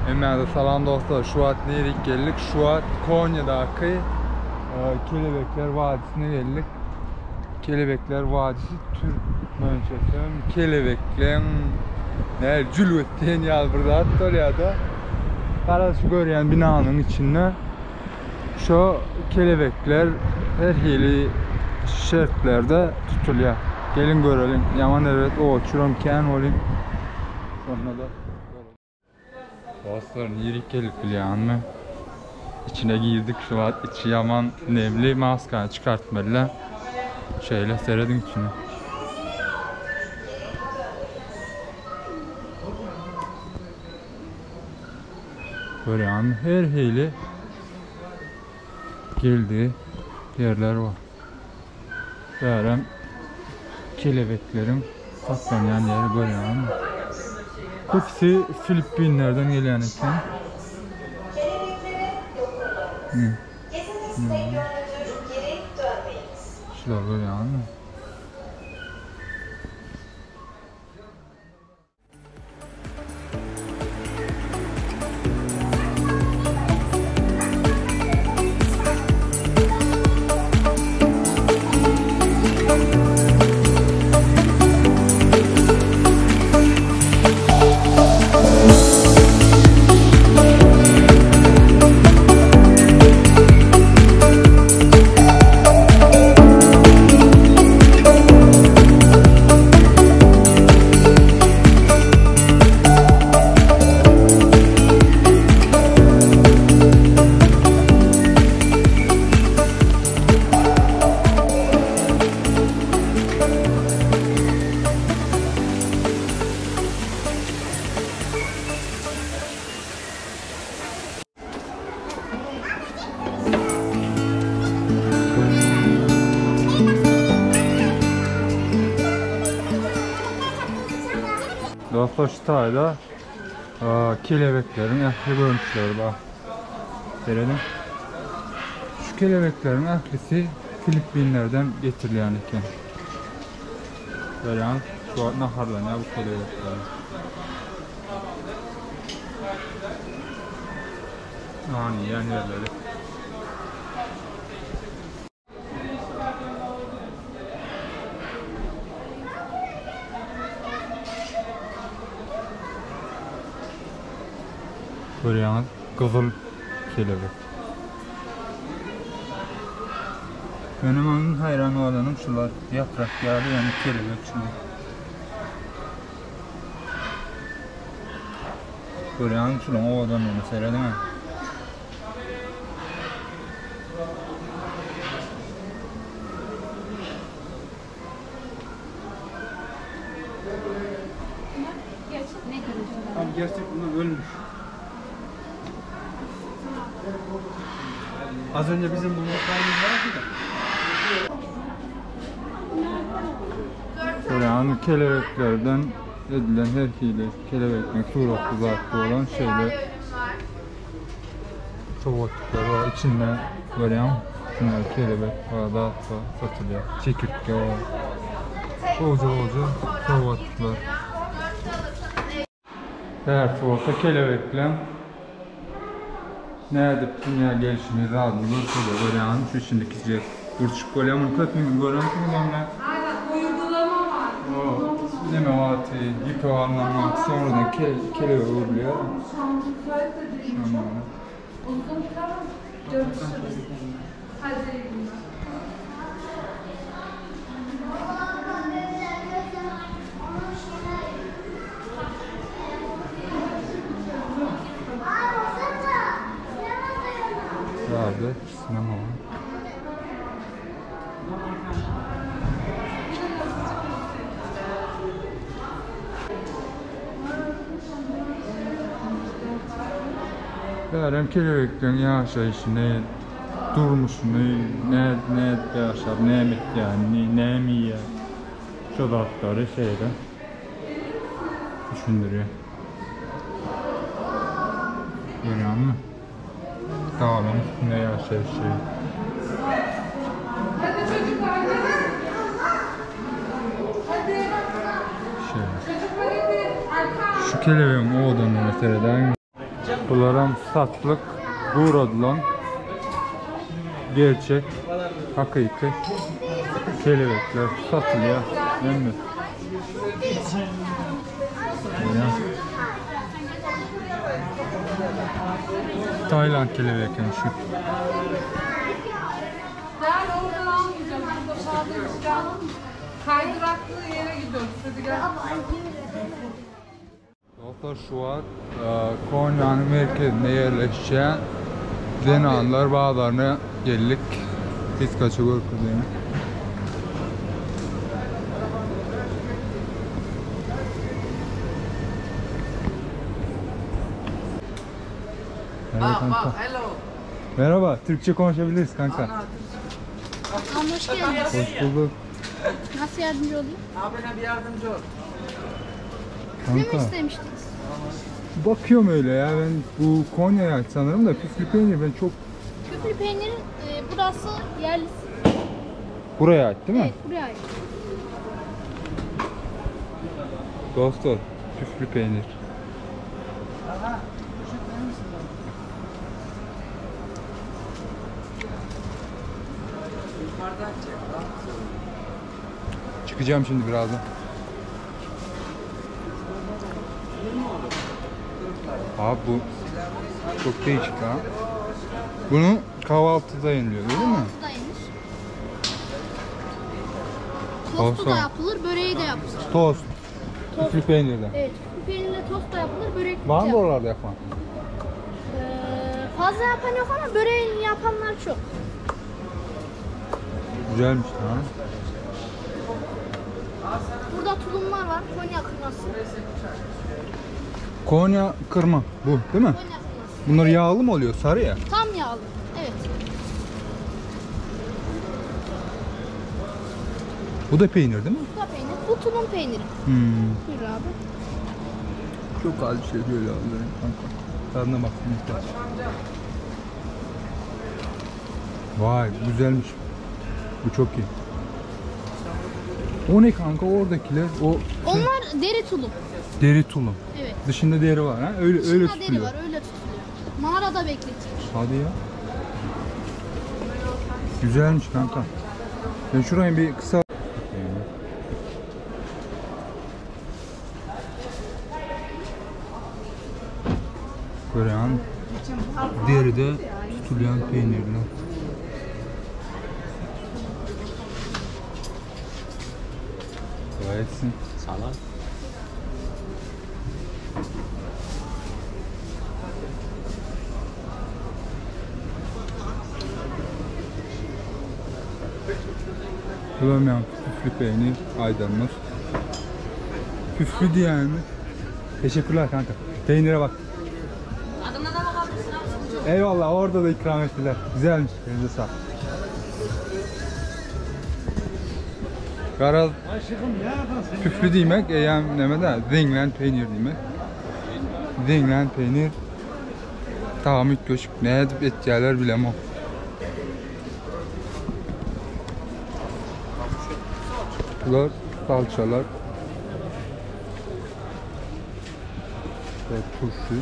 Hemen salam dostlar, şu an nereye geldik? Şu an Konya'daki Kelebekler Vadisi'ne geldik. Kelebekler Vadisi Türkmençesi. Kelebeklerin cülvetten yazbırda hatta ya da karşı görüyen binanın içinde şu kelebekler her hili şartlarda tutuluyor. Gelin görelim. Yaman evet o uçurum ken olayım. Sonra da dostlar yerik gelip biliyor musun? İçine girdik şu an içi yaman nemli maskayı çıkartmalılar. Şöyle seyredin içine. Böyle yani her hili girdiği yerler var. Böyle kelebeklerin saklanan yeri böyle yani. Hepsi Filipinler'den gelen için. Şurada böyle yani. Dostlar şu tayda kelebeklerin ehli görmüşler bak. Verelim. Şu kelebeklerin ehlisi Filipinler'den getirilen iken. Böyle şu an naharlanıyor bu kelebekler. Ani yani yerleri. Böyle yani kızıl kelebek. Benim onun hayran olanım şular yaprak yağlı yani kelebek şunu. Böyle yani şular o odan mesela değil mi? Abi gerçek bunlar ölmüş. Az önce bizim bulmaklarımız vardı da. Böyle yani kelebeklerden edilen her şeyle kelebeklerin suratlı zatlı olan şeyler soğuttukları var. İçinde böyle yani şunlar kelebek var da satılıyor. Çekirge var. Koca soğuttuklar. Her soğukta kelebekle ne edip dünya gelişimi lazım böyle yani şu içindeki sıcak burçuk böyle ama kötü görüntü bunlarla o ne var ki hipo anlamak sonradan kelebek oluyor. Vardı sinema var. Yarım kelebeklerin yaşayışını, durmuşunu, ne yaşar, ne emek yani, ne emiyor. Şu datları şeyde düşündürüyor. Görüyor musun? Dağların üstünde yaşayışı. Hadi çocuklar gelin. Hadi. Şu kelebeğin o odanı mesela. Bunlarım satlık, buradılan gerçek, hakiki kelebekler satılıyor. Değil mi? Ya. Tayland kelebekleri şu. Gel oradan almayacağım. Burada sağda çıkan kaydıraklı yere gidiyoruz. Hadi gel. Dostlar şu an Konya'nın merkezinde yerleşen Zenanlar Bağları'na geldik. Biz kaçı görküzeyim. Merhaba kanka. Hello. Merhaba, Türkçe konuşabiliriz kanka. Tamam, hoş geldiniz. Hoş bulduk. Nasıl yardımcı olayım? Abine bir yardımcı ol. Ne mi Kanka, istemiştiniz? bakıyorum öyle ya, ben bu Konya'ya ait sanırım da püflü peynir ben çok... Küflü peynirin burası yerlisi. Buraya ait değil mi? Evet, buraya ait. Dostlar, püflü peynir. Çıkacağım şimdi birazdan. Abi bu çok değişik ha. Bunu kahvaltıda yeniliyor değil mi? Kahvaltıda yenir. Tostu da Olsun. yapılır, böreği de yapılır. Tost. Püflü peynirden. Evet, küflü peynirle tost da yapılır, börek de Var mı yapılır. oralarda yapan? Fazla yapan yok ama böreğini yapanlar çok. Güzelmiş ha. Burada tulumlar var, Konya kırması. Konya kırma bu değil mi? Konya kırması. Bunlar yağlı mı oluyor? Sarı ya. Tam yağlı, evet. Bu da peynir değil mi? Bu da peynir, bu tulum peyniri. Buyur abi. Çok az bir şey böyle alıyorum kanka. Tadına baksana ihtiyaç. Vay güzelmiş. Bu çok iyi. O ne kanka oradakiler? O Onlar deri tulum. deri tulum. Evet. Dışında deri var ha? Öyle Dışında öyle deri tutuluyor. var, öyle tutuluyor. Mağarada bekletilmiş. Hadi ya. Güzelmiş kanka. Ben şurayı bir kısa... Koreyan deride tutulayan peynirler. Gayetsin. Salam. Bulamayan püflü peynir, aydanlar. Püflü diyen mi? Teşekkürler kanka. Peynire bak. Adına da bakabilirsin abi. Eyvallah, orada da ikram ettiler. Güzelmiş. Elinize sağlık. Karal püflü demek, yani neme de zenglen peynir demek. Zenglen peynir. Tamam köşk. Ne edip etkiler bilemem. Bunlar salçalar. Ve turşu.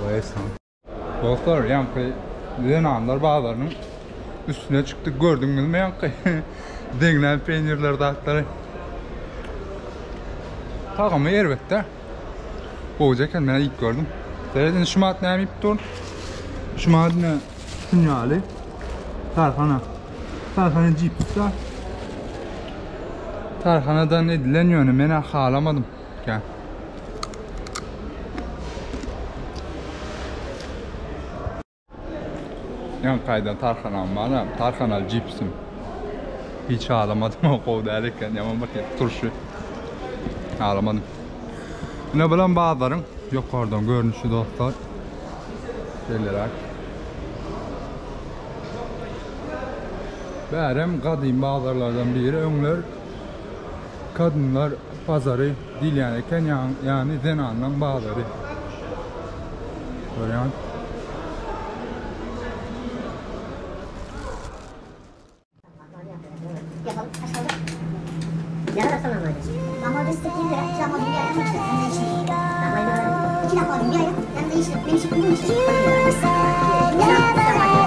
Vay san. Dostlar yankı Zenanlar Bağları'nın üstüne çıktık, gördünüz mü yankı? Denilen peynirler dağıtları. Takımı elbette. Boğacakken ben ilk gördüm. Zaten şu madde yemeyip dur. Şu madde sinyali. Tarhana. Tarhana cipsler. Tarhanadan edilen yönü ben halamadım. Gel. Yan kaydan tarhanam var ha. Tarhanalı cipsim. Hiç ağlamadım o kovdarken. Yaman bakayım turşu. Ağlamadım. Ne bilen bağların yukarıdan görünüşü dostlar. Şeyler. Bərəm qadim bağlarlardan biri. Önlər kadınlar pazarı dilyanırken yani Zenan'dan bağları. Görüyorsun. Yararsan lahmacun. Lahmacun istediğin lira. İki lahmacun bir ayran işte. Sen de işin. Lahmacun öğrendim. İki lahmacun bir ayran. Sen de işin. Benim işin. Bunun işin. 10 lira.